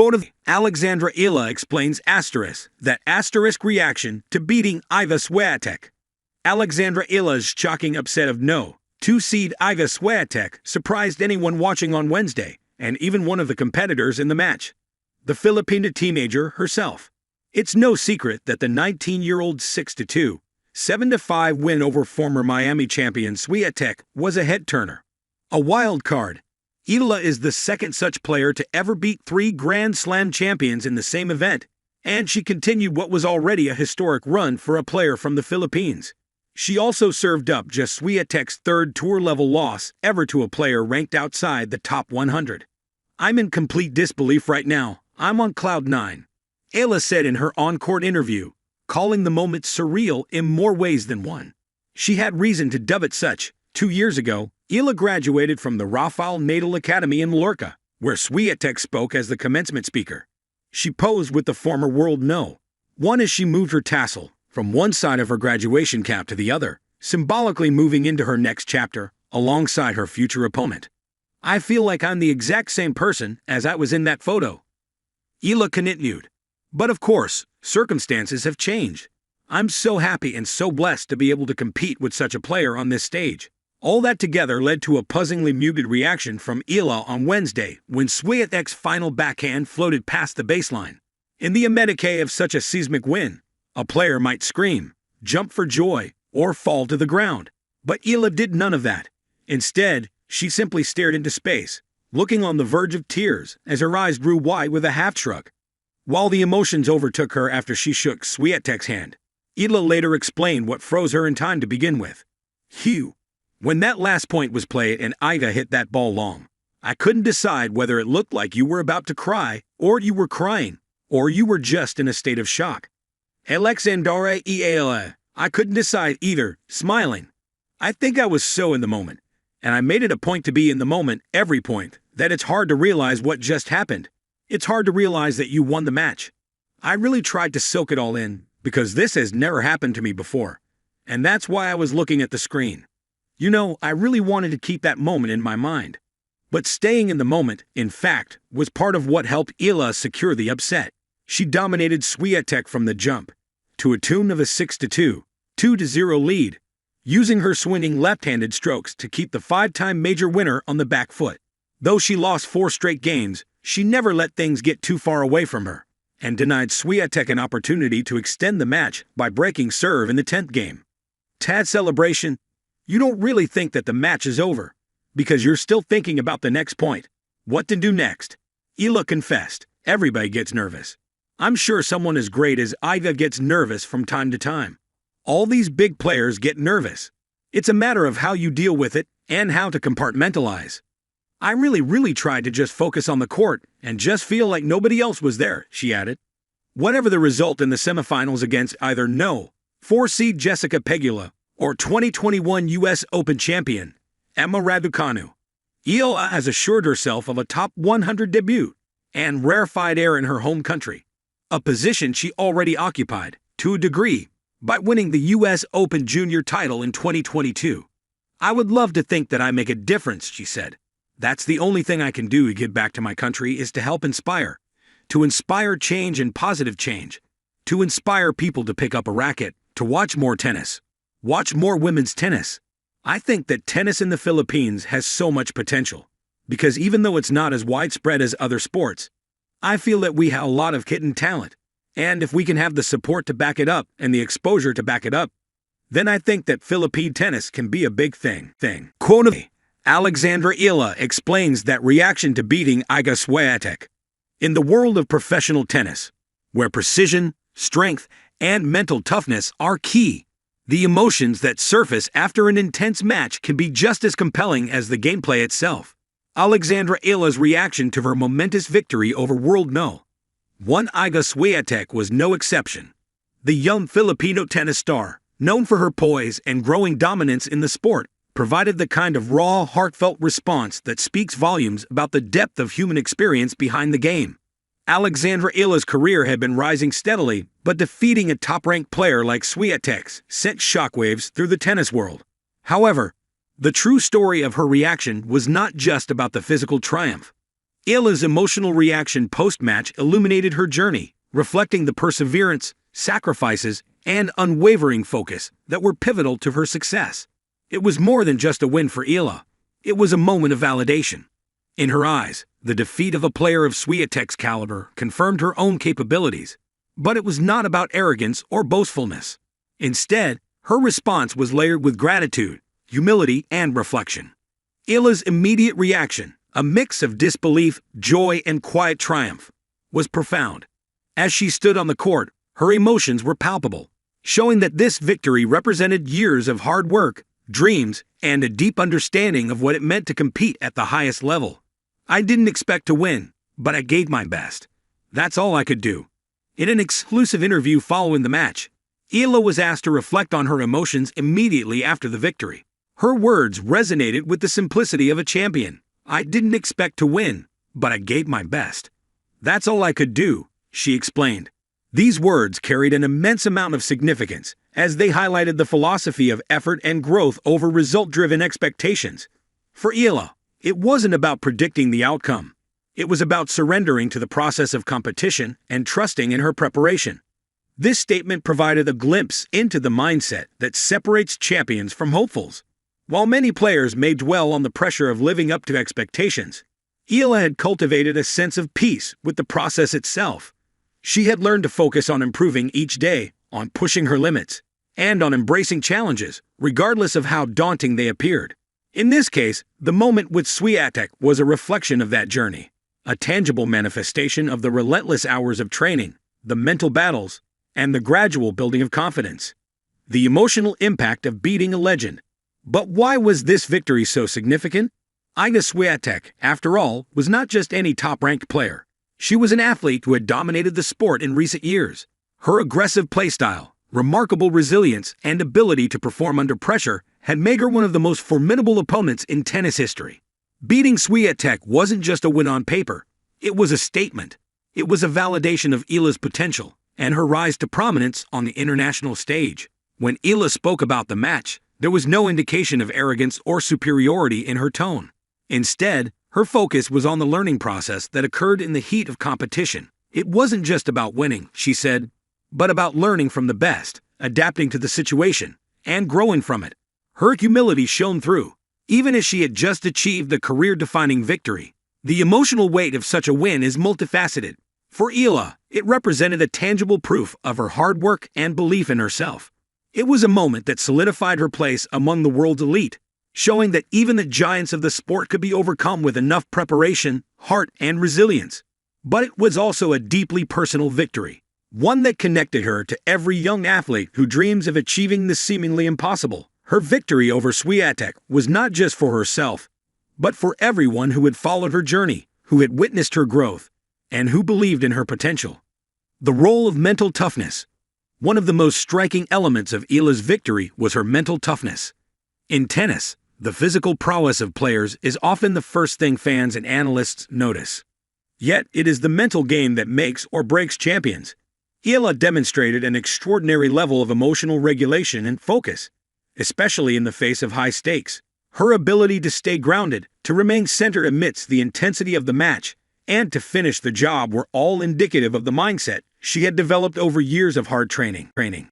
Quote of Alexandra Eala explains that reaction to beating Iga Swiatek. Alexandra Eala's shocking upset of no. 2-seed Iga Swiatek surprised anyone watching on Wednesday, and even one of the competitors in the match, the Filipina teenager herself. It's no secret that the 19-year-old 6-2, 7-5 win over former Miami champion Swiatek was a head-turner. A wild card. Eala is the second such player to ever beat 3 Grand Slam champions in the same event, and she continued what was already a historic run for a player from the Philippines. She also served up just Swiatek's third tour-level loss ever to a player ranked outside the top 100. "I'm in complete disbelief right now. I'm on cloud 9," Eala said in her on-court interview, calling the moment surreal in more ways than one. She had reason to dub it such. 2 years ago, Eala graduated from the Rafael Nadal Academy in Mallorca, where Swiatek spoke as the commencement speaker. She posed with the former world no. One as she moved her tassel from one side of her graduation cap to the other, symbolically moving into her next chapter alongside her future opponent. "I feel like I'm the exact same person as I was in that photo," Eala continued. "But of course, circumstances have changed. I'm so happy and so blessed to be able to compete with such a player on this stage." All that together led to a puzzlingly muted reaction from Eala on Wednesday when Swiatek's final backhand floated past the baseline. In the immediate of such a seismic win, a player might scream, jump for joy, or fall to the ground. But Eala did none of that. Instead, she simply stared into space, looking on the verge of tears as her eyes grew wide with a half shrug. While the emotions overtook her after she shook Swiatek's hand, Eala later explained what froze her in time to begin with. "Hugh, when that last point was played and Iga hit that ball long, I couldn't decide whether it looked like you were about to cry, or you were crying, or you were just in a state of shock. Alexandra Eala, I couldn't decide either, smiling. I think I was so in the moment, and I made it a point to be in the moment every point, that it's hard to realize what just happened. It's hard to realize that you won the match. I really tried to soak it all in, because this has never happened to me before, and that's why I was looking at the screen. You know, I really wanted to keep that moment in my mind." But staying in the moment, in fact, was part of what helped Eala secure the upset. She dominated Swiatek from the jump, to a tune of a 6-2, 2-0 lead, using her swinging left-handed strokes to keep the 5-time major winner on the back foot. Though she lost 4 straight games, she never let things get too far away from her, and denied Swiatek an opportunity to extend the match by breaking serve in the 10th game. Tad celebration. You don't really think that the match is over, because you're still thinking about the next point. What to do next? Eala confessed, "Everybody gets nervous. I'm sure someone as great as Iga gets nervous from time to time. All these big players get nervous. It's a matter of how you deal with it and how to compartmentalize. I really tried to just focus on the court and just feel like nobody else was there," she added. Whatever the result in the semifinals against either 4-seed Jessica Pegula or 2021 U.S. Open champion Emma Raducanu, Eala has assured herself of a top 100 debut and rarefied air in her home country, a position she already occupied, to a degree, by winning the U.S. Open Junior title in 2022. "I would love to think that I make a difference," she said. "That's the only thing I can do to give back to my country is to help inspire. To inspire change and positive change. To inspire people to pick up a racket, to watch more tennis. Watch more women's tennis. I think that tennis in the Philippines has so much potential, because even though it's not as widespread as other sports, I feel that we have a lot of hidden talent, and if we can have the support to back it up and the exposure to back it up, then I think that Philippine tennis can be a big thing." Quote of Alexandra Eala explains that reaction to beating Iga Swiatek. In the world of professional tennis, where precision, strength, and mental toughness are key, the emotions that surface after an intense match can be just as compelling as the gameplay itself. Alexandra Eala's reaction to her momentous victory over world No. 1 Iga Swiatek was no exception. The young Filipino tennis star, known for her poise and growing dominance in the sport, provided the kind of raw, heartfelt response that speaks volumes about the depth of human experience behind the game. Alexandra Eala's career had been rising steadily, but defeating a top-ranked player like Swiatek sent shockwaves through the tennis world. However, the true story of her reaction was not just about the physical triumph. Eala's emotional reaction post-match illuminated her journey, reflecting the perseverance, sacrifices, and unwavering focus that were pivotal to her success. It was more than just a win for Eala. It was a moment of validation. In her eyes, the defeat of a player of Swiatek's caliber confirmed her own capabilities. But it was not about arrogance or boastfulness. Instead, her response was layered with gratitude, humility, and reflection. Eala's immediate reaction, a mix of disbelief, joy, and quiet triumph, was profound. As she stood on the court, her emotions were palpable, showing that this victory represented years of hard work, dreams, and a deep understanding of what it meant to compete at the highest level. "I didn't expect to win, but I gave my best. That's all I could do." In an exclusive interview following the match, Eala was asked to reflect on her emotions immediately after the victory. Her words resonated with the simplicity of a champion. "I didn't expect to win, but I gave my best. That's all I could do," she explained. These words carried an immense amount of significance, as they highlighted the philosophy of effort and growth over result-driven expectations. For Eala, it wasn't about predicting the outcome. It was about surrendering to the process of competition and trusting in her preparation. This statement provided a glimpse into the mindset that separates champions from hopefuls. While many players may dwell on the pressure of living up to expectations, Eala had cultivated a sense of peace with the process itself. She had learned to focus on improving each day, on pushing her limits, and on embracing challenges, regardless of how daunting they appeared. In this case, the moment with Swiatek was a reflection of that journey, a tangible manifestation of the relentless hours of training, the mental battles, and the gradual building of confidence. The emotional impact of beating a legend. But why was this victory so significant? Iga Swiatek, after all, was not just any top-ranked player. She was an athlete who had dominated the sport in recent years. Her aggressive playstyle, remarkable resilience, and ability to perform under pressure had made her one of the most formidable opponents in tennis history. Beating Swiatek wasn't just a win on paper. It was a statement. It was a validation of Eala's potential and her rise to prominence on the international stage. When Eala spoke about the match, there was no indication of arrogance or superiority in her tone. Instead, her focus was on the learning process that occurred in the heat of competition. It wasn't just about winning, she said, but about learning from the best, adapting to the situation, and growing from it. Her humility shone through, even as she had just achieved a career-defining victory. The emotional weight of such a win is multifaceted. For Eala, it represented a tangible proof of her hard work and belief in herself. It was a moment that solidified her place among the world's elite, showing that even the giants of the sport could be overcome with enough preparation, heart, and resilience. But it was also a deeply personal victory, one that connected her to every young athlete who dreams of achieving the seemingly impossible. Her victory over Swiatek was not just for herself, but for everyone who had followed her journey, who had witnessed her growth, and who believed in her potential. The role of mental toughness. One of the most striking elements of Eala's victory was her mental toughness. In tennis, the physical prowess of players is often the first thing fans and analysts notice. Yet, it is the mental game that makes or breaks champions. Eala demonstrated an extraordinary level of emotional regulation and focus, especially in the face of high stakes. Her ability to stay grounded, to remain centered amidst the intensity of the match, and to finish the job were all indicative of the mindset she had developed over years of hard training.